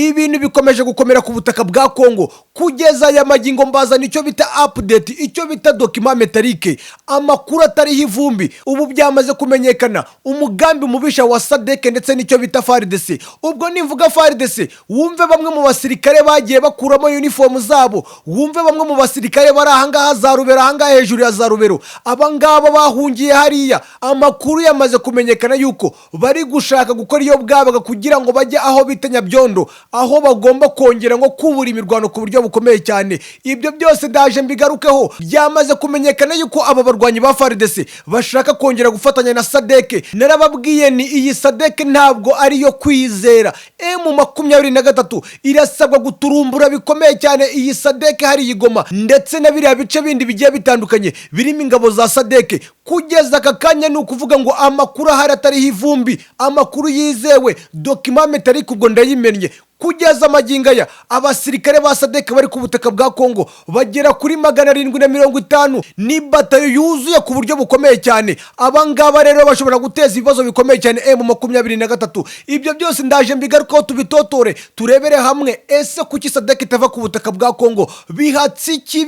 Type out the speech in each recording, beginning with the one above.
ibintu bikomeje gukomera ku butaka bwa Kongo kugeza aya magingo mbaza nicyo bita update, icyo bita document metallique, amakuru atariho ivumbi. Ubu byamaze kumenyekana umugambi mubisha wa Fardc ndetse nicyo bita Fardc. Ubwo nimvuga Fardc wumve bamwe mu basirikare bagiye bakuramo uniform zabo, wumve bamwe mu basirikare bari ahangaha za Rubero, ahangaha hejuru ya za Rubero, abangaba bahungiye hariya. Amakuru yamaze kumenyekana yuko bari gushaka gukora iyo bwabaga kugira ngo bajye aho bitanya byondo, aho bagomba kongera ngo kubura imirwano ku buryo bukomeye cyane. Ibyo byose ndaje mbigarukeho. Byamaze kumenyekana yuko aba barwanyi ba Fardc bashaka kongera gufatanya na Fardc. Narababwiye ni iyi Fardc ntabwo ari yo kwizera. M23 irasabwa guturumbura bikomeye cyane iyi Fardc hari igoma ndetse na biriya bice bindi bigiye bitandukanye birimo ingabo za Fardc. Kugeza aka kanya ni ukuvuga ngo amakuru ahari atariho ivumbi, amakuru yizewe, document metallique ubwo ndayimennye. Kugeza amagingo aya abasirikare ba Fardc bari ku butaka bwa Kongo bagera kuri 750 ni batayo yuzuye ku buryo bukomeye cyane. Abangaba rero bashobora guteza ibibazo bikomeye cyane M23. Ibyo byose ndaje mbigarukaho tubitotore turebere hamwe ese kuki Fardc itava ku butaka bwa Kongo, bihatsi iki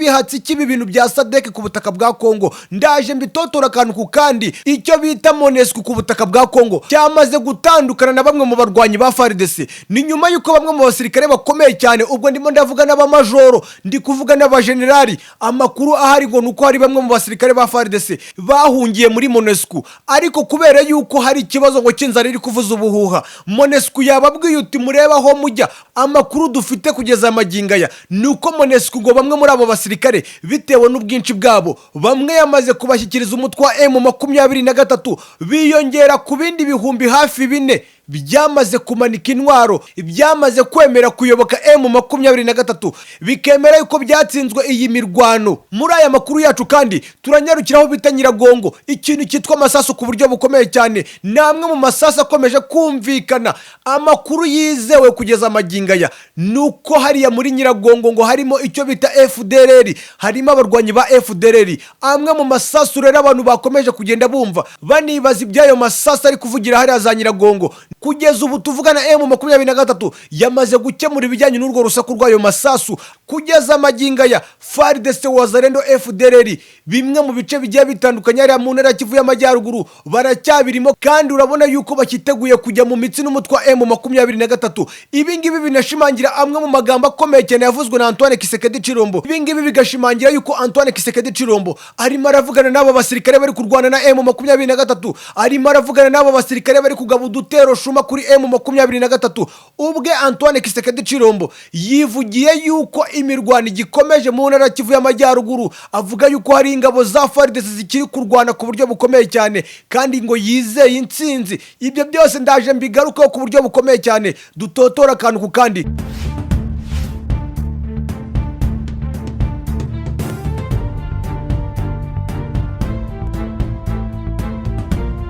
ibintu bya Fardc ku butaka bwa Kongo. Ndaje mbitotora akantu ku kandi. Icyo bita MONUSCO ku butaka bwa Kongo cyamaze gutandukana na bamwe mu barwanyi ba Fardc. Ni nyuma yuko bamwe mu basirikare bakomeye cyane, ubwo ndimo ndavuga n'abamajoro, ndi kuvuga n'abagenerali. Amakuru ahari ngo nuko hari bamwe mu basirikare ba Fardc bahungiye muri MONUSCO, ariko kubera yuko hari ikibazo ngo cy'inzara iri kuvuza ubuhuha, MONUSCO yababwiye uti mureba aho mujya. Amakuru dufite kugeza amagingo aya nuko MONUSCO ngo bamwe muri abo basirikare bitewe n'ubwinshi bwabo bamwe yamaze kubashyikiriza umutwe wa M23 biyongera ku bindi bihumbi hafi 4 byamaze kumanika intwaro, byamaze kwemera kuyoboka M23, bikemera yuko byatsinzwe iyi mirwano. Muri aya makuru yacu kandi turanyarukiraho bita Nyiragongo, ikintu cyitwa amasasu ku buryo bukomeye cyane. Namwe mu masasu akomeje kumvikana, amakuru yizewe kugeza amagingo aya nuko hariya muri Nyiragongo ngo harimo icyo bita FDRL, harimo abarwanyi ba FDRL. Amwe mu masasu rero abantu bakomeje kugenda bumva banibaza ibyayo masasu ari kuvugira hariya za Nyiragongo. Kugeza ubu tuvugana M23 yamaze gukemura ibijyanye n'urwo rusaku rwayo masasu. Kugeza amagingo aya Fardc wazarendo FDRL bimwe mu bice bigiye bitandukanye ari mu ntara Kivu y'Amajyaruguru baracyabirimo, kandi urabona yuko bakiteguye kujya mu mitsi n'umutwe wa M23. Ibi ngibi binashimangira amwe mu magambo akomeye cyane yavuzwe na Antoine Kisekedi Chirombo. Ibi ngibi bigashimangira yuko Antoine Kisekedi Chirombo arimo aravugana n'abo basirikare bari kurwana na M23, arimo aravugana n'abo basirikare bari kugaba udutero shuma kuri M23. Ubwe Antoine Kisekedi Chirombo yivugiye yuko imirwano igikomeje mu ntara Kivu y'Amajyaruguru, avuga yuko hari ingabo za Fardc zikiri kurwana ku buryo bukomeye cyane kandi ngo yizeye intsinzi. Ibyo byose ndaje mbigarukaho ku buryo bukomeye cyane, dutotora akantu ku kandi.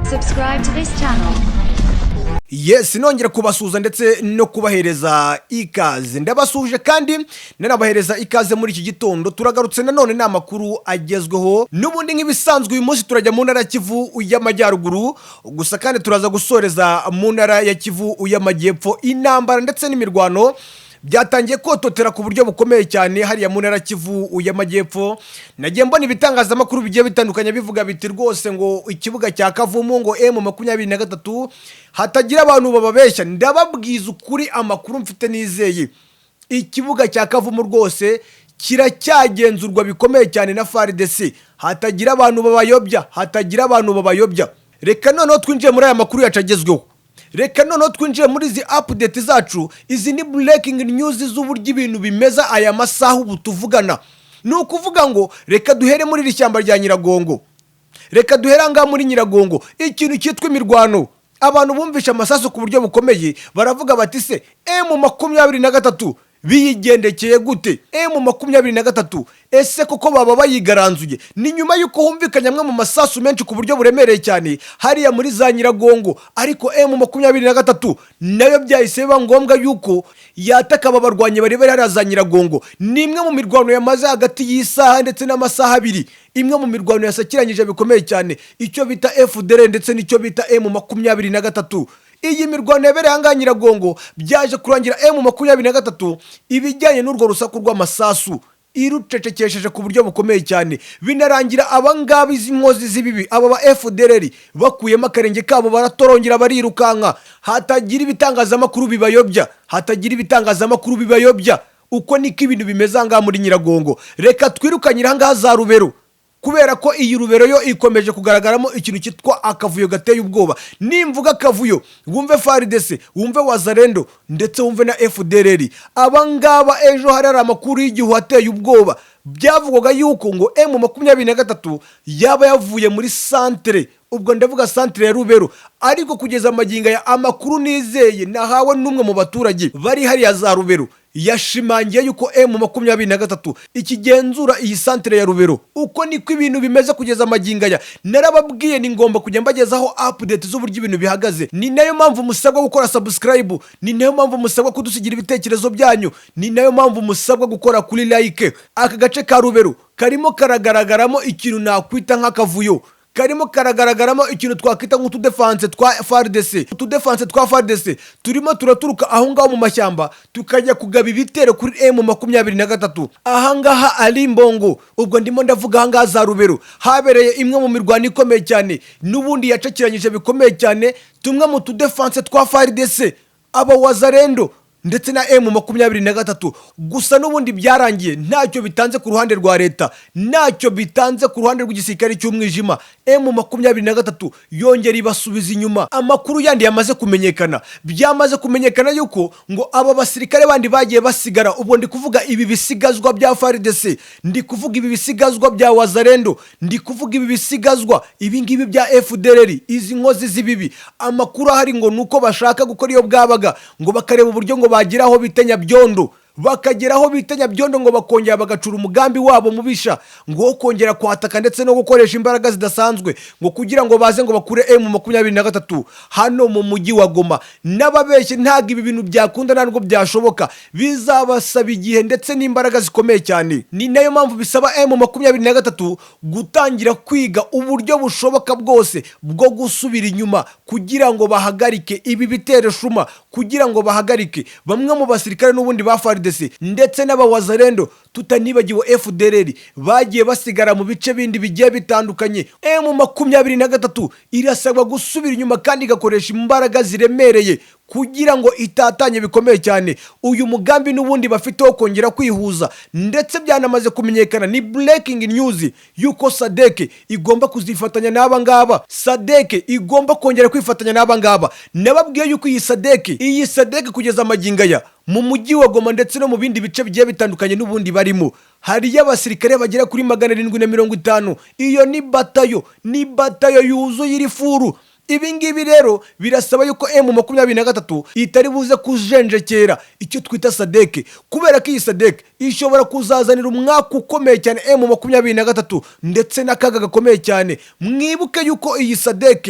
Subscribe to this channel. Yes, nongera kubasuza ndetse no kubahereza ikaze. Ndabasuje kandi nanabahereza ikaze muri iki gitondo. Turagarutse nanone n'amakuru agezweho. Nubundi nk'ibisanzwe uyu munsi turajya mu ntara Kivu y'Amajyaruguru, gusa kandi turaza gusoreza mu ntara ya Kivu y'Amajyepfo. Intambara ndetse n'imirwano byatangiye kototera ku buryo bukomeye cyane hariya mu ntara Kivu y'Amajyepfo. Nagiye mbona ibitangazamakuru bigiye bitandukanye bivuga biti rwose ngo ikibuga cya Kavumu ngo M23 hatagira abantu bababeshya. Ndababwiza ukuri amakuru mfite nizeye, ikibuga cya Kavumu rwose kiracyagenzurwa bikomeye cyane na Fardc. Hatagira abantu babayobya, Reka noneho twinjiye muri aya makuru yacagezweho. Reka noneho twinjiye muri izi update zacu. Izi ni breaking news z'uburyo ibintu bimeza aya masaha ubu tuvugana. Ni ukuvuga ngo reka duhere muri iri shyamba rya Nyiragongo, reka duhera ngaha muri Nyiragongo. Ikintu cyitwa imirwano, abantu bumvisha amasasu ku buryo bukomeye baravuga bati se M23 biyigendekeye gute? M23 ese koko baba bayigaranzuye? Ni nyuma yuko humvikanye amwe mu masasu menshi ku buryo buremereye cyane hariya muri za Nyiragongo, ariko M23 nayo byahise biba ngombwa yuko yataka abarwanyi bari hariya za Nyiragongo. Ni imwe mu mirwano yamaze hagati y'isaha ndetse n'amasaha 2, imwe mu mirwano yasakiranyije bikomeye cyane icyo bita FDRL ndetse n'icyo bita M23. iyi mirwano yabereye ahangaha Nyiragongo byaje kurangira M23 ibijyanye n'urwo rusaku rw'amasasu irucecekesheje ku buryo bukomeye cyane, binarangira abangaba izi nkozi z'ibibi aba ba FDRL bakuyemo akarenge kabo baratorongera barirukanka, hatagira ibitangazamakuru bibayobya uko niko ibintu bimeze ahangaha muri Nyiragongo. Reka twirukanyira ahangaha za Rubero, kubera ko iyi Rubero yo ikomeje kugaragaramo ikintu cyitwa akavuyo gateye ubwoba. Nimvuga akavuyo wumve Fardc, wumve Wazalendo ndetse wumve na FDRL. Abangaba ejo hari amakuru y'igihu ateye ubwoba, byavugwaga yuko ngo M23 yaba yavuye muri centre, ubwo ndavuga centre ya Rubero, ariko kugeza amaginga ya amakuru nizeye nahawe n'umwe mu baturage bari hari ya za Rubero yashimangiye yuko M23 ikigenzura iyi centre ya Rubero. Uko niko ibintu bimeze kugeza amaginga ya, narababwiye ni ngomba kujya mbagezaho update z'uburyo ibintu bihagaze. Ni nayo mpamvu musabwa gukora subscribe, ni nayo mpamvu musabwa kudusigira ibitekerezo byanyu, ni nayo mpamvu musabwa gukora kuri like. Aka gace ka Rubero karimo karagaragaramo ikintu nakwita nk'akavuyo, karimo karagaragaramo ikintu twakwita nk'utudefanse twa Fardc, turimo turaturuka aho ngaho mu mashyamba tukajya kugaba ibitero kuri M23 ahangaha ari Mbongo. Ubwo ndimo ndavuga ahangaha za Rubero habereye imwe mu mirwano ikomeye cyane, n'ubundi yacakiranyije bikomeye cyane tumwe mu tudefanse twa Fardc, aba Wazalendo ndetse na M23. Gusa n'ubundi byarangiye ntacyo bitanze ku ruhande rwa leta, ntacyo bitanze ku ruhande rw'igisirikare cy'umwijima. M23 yongera ibasubiza inyuma. Amakuru yandi yamaze kumenyekana, byamaze kumenyekana yuko ngo aba basirikare bandi bagiye basigara, ubwo ndi kuvuga ibi bisigazwa bya Fardc, ndi kuvuga ibi bisigazwa bya Wazalendo, ndi kuvuga ibi bisigazwa ibingibi bya FDRL, izi nkozi z'ibibi. Amakuru ahari ngo nuko bashaka gukora iyo bwabaga ngo bakareba uburyo ngo bageraho bitenya byondo, bakageraho bitenya byondo ngo bakongera bagacura umugambi wabo mubisha ngo kongera kwataka ndetse no gukoresha imbaraga zidasanzwe ngo kugira ngo baze ngo bakure M23 hano mu mujyi wa Goma. N'ababeshye ntago ibi bintu byakunda ntabwo byashoboka, bizabasaba igihe ndetse n'imbaraga zikomeye cyane. Ni nayo mpamvu bisaba M23 gutangira kwiga uburyo bushoboka bwose bwo gusubira inyuma kugira ngo bahagarike ibi bitero shuma, kugira ngo bahagarike bamwe mu basirikare n'ubundi ba Fardc ndetse n'abawazalendo, tutanibagiwe FDRL bagiye basigara mu bice bindi bigiye bitandukanye. M23 irasabwa gusubira inyuma kandi igakoresha imbaraga ziremereye kugira ngo itatanye bikomeye cyane uyu mugambi n'ubundi bafite wo kongera kwihuza. Ndetse byanamaze kumenyekana, ni breaking news yuko Fardc igomba kuzifatanya n'aba ngaba, Fardc igomba kongera kwifatanya n'aba ngaba. Nababwiye yuko iyi Fardc kugeza amaginga ya mu mujyi wa Goma ndetse no mu bindi bice bigiye bitandukanye n'ubundi barimo hari y'abasirikare bagera kuri 750. Iyo ni batayo yuzuye iri furu. Ibi ngibi rero birasaba yuko M23 itari buze kujenjekera icyo twita Fardc, kubera ko iyi Fardc ishobora kuzazanira umwaka ukomeye cyane M23 ndetse n'akaga gakomeye cyane. Mwibuke yuko iyi Fardc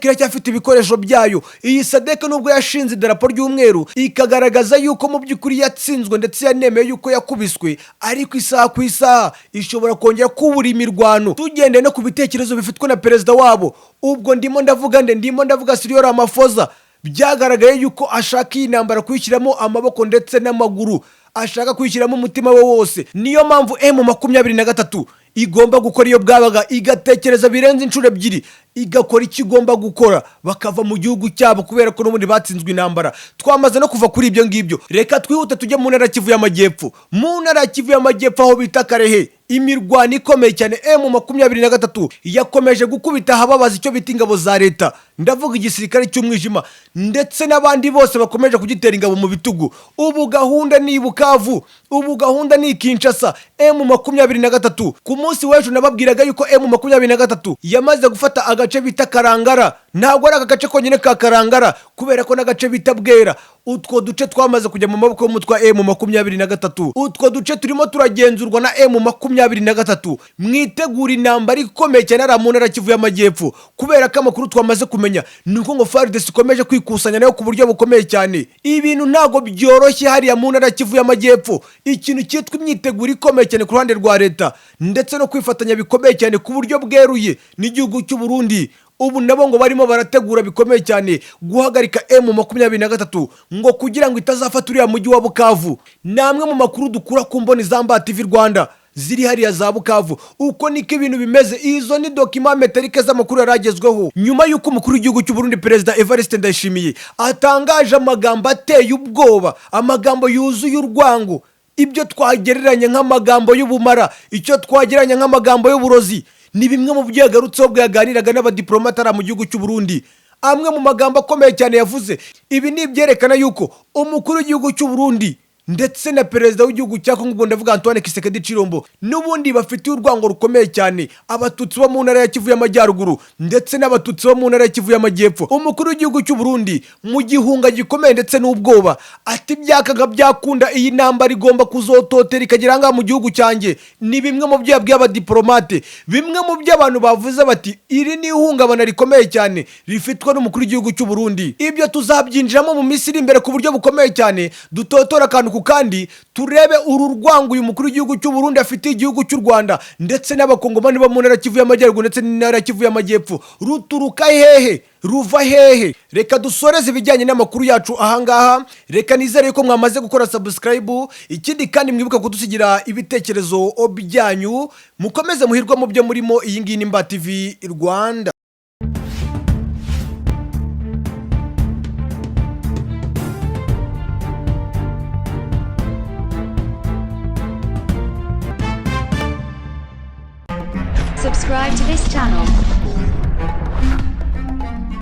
iracyafite ibikoresho byayo. Iyi Fardc nubwo yashinze idarapo ry'umweru ikagaragaza yuko mu by'ukuri yatsinzwe ndetse yanemeye yuko yakubiswe, ariko isaha ku isaha ishobora kongera kubura imirwano. Tugende no ku bitekerezo bifitwe na perezida wabo, ubwo ndimo ndavuga Cyril Ramaphosa, byagaragaye yuko ashaka iyi ntambara kuyishyiramo amaboko ndetse n'amaguru, ashaka kuyishyiramo umutima we wose. Niyo mpamvu M23 igomba gukora iyo bwabaga, igatekereza birenze inshuro ebyiri, igakora icyo igomba gukora, bakava mu gihugu cyabo kubera ko n'ubundi batsinzwe intambara. Twamaze no kuva kuri ibyo ngibyo, reka twihute tujye mu ntara Kivu y'Amajyepfo. Mu ntara Kivu y'Amajyepfo aho bita Karehe, imirwano ikomeye cyane. M23 yakomeje gukubita hababaza icyo bita ingabo za leta, ndavuga igisirikare cy'umwijima ndetse n'abandi bose bakomeje kugitera ingabo mu bitugu. Ubu gahunda ni Bukavu, ubu gahunda ni Kinshasa. M23 ku munsi w'ejo nababwiraga yuko M23 yamaze gufata agace bita Karangara. Ntabwo ari aka gace konyine ka Karangara, kubera ko n'agace bita Bwera. Utwo duce twamaze kujya mu maboko y'umutwa M23. Utwo duce turimo turagenzurwa na M23. Mwitegura intambara ikomeye cyane ari mu ntara Kivu y'Amajyepfo, kubera ko amakuru twamaze kumenya nuko ngo Fardc ikomeje kwikusanya nayo ku buryo bukomeye cyane. Ibintu ntago byoroshye hariya mu ntara Kivu y'Amajyepfo. Ikintu cyitwa imyiteguro ikomeye cyane ku ruhande rwa leta ndetse no kwifatanya bikomeye cyane ku buryo bweruye n'igihugu cy'u Burundi. ubu nabo ngo barimo barategura bikomeye cyane guhagarika M23 ngo kugira ngo itazafata uriya mujyi wa Bukavu. Namwe mu makuru dukura ku mboni za Mba TV Rwanda ziri hariya za Bukavu. Uko niko ibintu bimeze. Izo ni document metalike z'amakuru yaragezweho nyuma y'uko umukuru w'igihugu cy'u Burundi Perezida Evariste Ndayishimiye atangaje amagambo ateye ubwoba, amagambo yuzuye urwango, ibyo twagereranya nk'amagambo y'ubumara, icyo twagereranya nk'amagambo y'uburozi. Ni bimwe mu byo yagarutseho bwo yaganiraga n'abadiplomate mu gihugu cy'u Burundi. Amwe mu magambo akomeye cyane yavuze. Ibi ni byerekana yuko umukuru w'igihugu cy'u Burundi ndetse na perezida w'igihugu cya Kongo ndavuga Antoine Kisekedi Chirombo n'ubundi bafitiye urwango rukomeye cyane abatutsi bo mu ntara ya Kivu y'Amajyaruguru ndetse n'abatutsi bo mu ntara ya Kivu y'Amajyepfo. Umukuru w'igihugu cy'u Burundi mu gihunga gikomeye ndetse n'ubwoba ati byakaga byakunda iyi ntambara igomba kuzototera ikagera ngaha mu gihugu cyanjye. Ni bimwe mu byo yabwiye abadiplomate, bimwe mu byo abantu bavuze bati iri ni ihungabana rikomeye cyane rifitwa n'umukuru w'igihugu cy'u Burundi. Ibyo tuzabyinjiramo mu minsi iri imbere ku buryo bukomeye cyane, dutotora akantu kandi turebe uru rwango uyu mukuru w'igihugu cy'u Burundi afitiye igihugu cy'u Rwanda ndetse n'abakongomani bo mu ntara ya Kivu y'Amajyaruguru ndetse n'intara ya Kivu y'Amajyepfo. Ruturuka hehe? Ruva hehe? Reka dusoreze ibijyanye n'amakuru yacu ahangaha. Reka nizere ko mwamaze gukora subscribe. Ikindi kandi mwibuka kudusigira ibitekerezo byanyu. Mukomeze muhirwa mu byo murimo. Iyi ngiyi ni Mba TV Rwanda. Subscribe to this channel